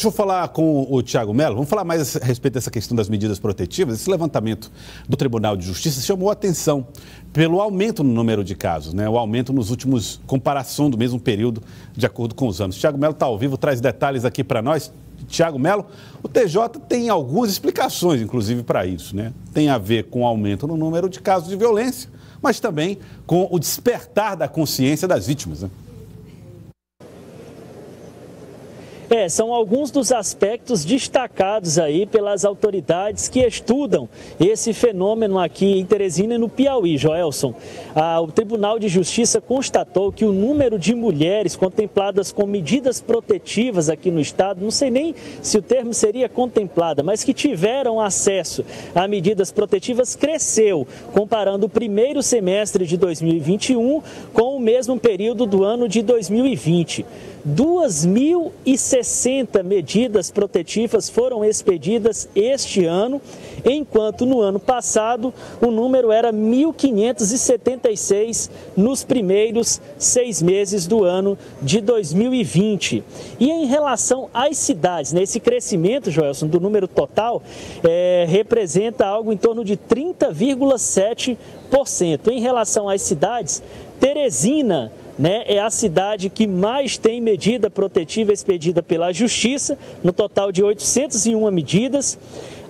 Deixa eu falar com o Thiago Mello. Vamos falar mais a respeito dessa questão das medidas protetivas. Esse levantamento do Tribunal de Justiça chamou a atenção pelo aumento no número de casos, né? O aumento nos últimos, comparação do mesmo período, de acordo com os anos. Thiago Mello está ao vivo, traz detalhes aqui para nós. Thiago Mello, o TJ tem algumas explicações, inclusive, para isso, né? Tem a ver com o aumento no número de casos de violência, mas também com o despertar da consciência das vítimas, né? São alguns dos aspectos destacados aí pelas autoridades que estudam esse fenômeno aqui em Teresina e no Piauí, Joelson. O Tribunal de Justiça constatou que o número de mulheres contempladas com medidas protetivas aqui no estado, não sei nem se o termo seria contemplada, mas que tiveram acesso a medidas protetivas cresceu, comparando o primeiro semestre de 2021 com o mesmo período do ano de 2020. 2.060 medidas protetivas foram expedidas este ano, enquanto no ano passado o número era 1.576 nos primeiros 6 meses do ano de 2020. E em relação às cidades, esse crescimento, Joelson, do número total, representa algo em torno de 30,7%. Em relação às cidades, Teresina é a cidade que mais tem medida protetiva expedida pela Justiça, no total de 801 medidas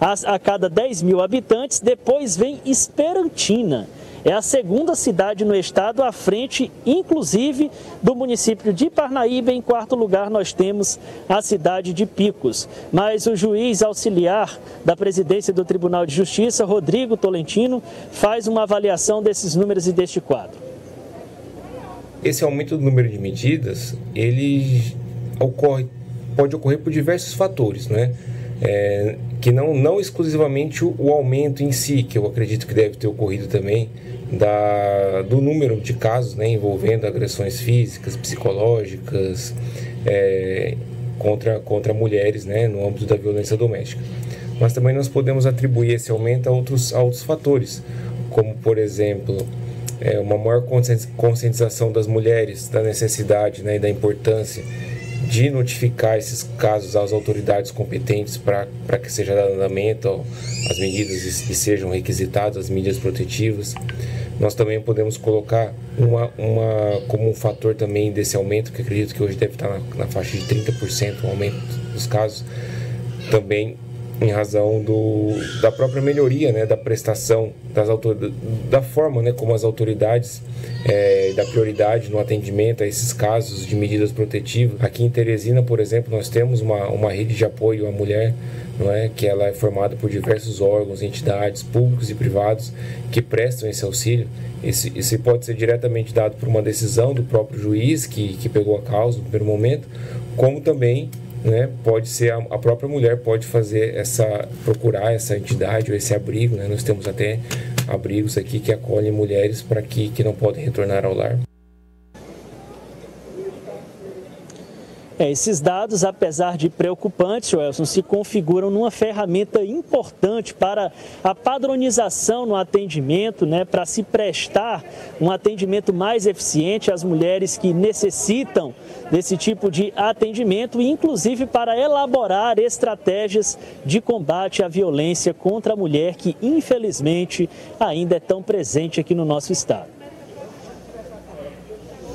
a cada 10 mil habitantes. Depois vem Esperantina. É a segunda cidade no estado, à frente, inclusive, do município de Parnaíba. Em quarto lugar, nós temos a cidade de Picos. Mas o juiz auxiliar da presidência do Tribunal de Justiça, Rodrigo Tolentino, faz uma avaliação desses números e deste quadro. Esse aumento do número de medidas, ele pode ocorrer por diversos fatores, né? Que não exclusivamente o aumento em si, que eu acredito que deve ter ocorrido também, do número de casos, né, envolvendo agressões físicas, psicológicas, contra mulheres, né, no âmbito da violência doméstica. Mas também nós podemos atribuir esse aumento a outros fatores, como, por exemplo, uma maior conscientização das mulheres da necessidade, né, e da importância de notificar esses casos às autoridades competentes para que seja dado andamento às medidas e sejam requisitadas as medidas protetivas. Nós também podemos colocar como um fator também desse aumento, que acredito que hoje deve estar na faixa de 30% o aumento dos casos, também em razão da própria melhoria, né, da prestação da forma, né, como as autoridades da prioridade no atendimento a esses casos de medidas protetivas. Aqui em Teresina, por exemplo, nós temos uma rede de apoio à mulher, não é, que ela é formada por diversos órgãos, entidades públicos e privados que prestam esse auxílio. Isso pode ser diretamente dado por uma decisão do próprio juiz que pegou a causa no primeiro momento, como também, né, pode ser a própria mulher pode procurar essa entidade ou esse abrigo, né? Nós temos até abrigos aqui que acolhem mulheres que não podem retornar ao lar. Esses dados, apesar de preocupantes, Wilson, se configuram numa ferramenta importante para a padronização no atendimento, né, para se prestar um atendimento mais eficiente às mulheres que necessitam desse tipo de atendimento e, inclusive, para elaborar estratégias de combate à violência contra a mulher, que, infelizmente, ainda é tão presente aqui no nosso estado.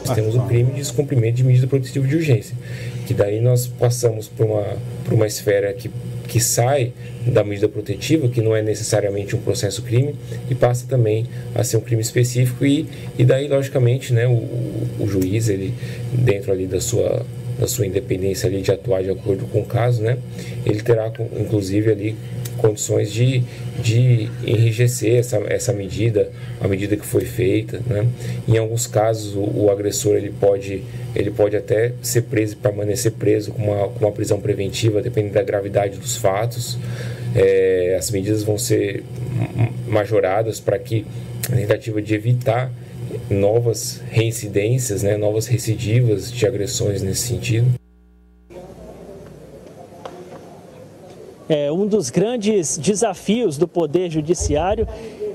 Nós temos um crime de descumprimento de medida protetiva de urgência, que daí nós passamos por uma esfera que sai da medida protetiva, que não é necessariamente um processo crime, e passa também a ser um crime específico, e daí, logicamente, né, o juiz, ele, dentro ali da sua independência ali de atuar de acordo com o caso, né, ele terá, inclusive, ali condições de enrijecer essa medida, a medida que foi feita, né? Em alguns casos o agressor ele pode até ser preso e permanecer preso com uma prisão preventiva, dependendo da gravidade dos fatos. As medidas vão ser majoradas para que a tentativa de evitar novas reincidências, né, novas recidivas de agressões nesse sentido. Um dos grandes desafios do Poder Judiciário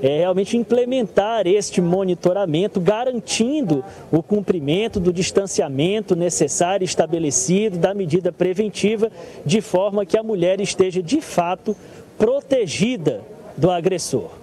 realmente implementar este monitoramento, garantindo o cumprimento do distanciamento necessário estabelecido, da medida preventiva, de forma que a mulher esteja de fato protegida do agressor.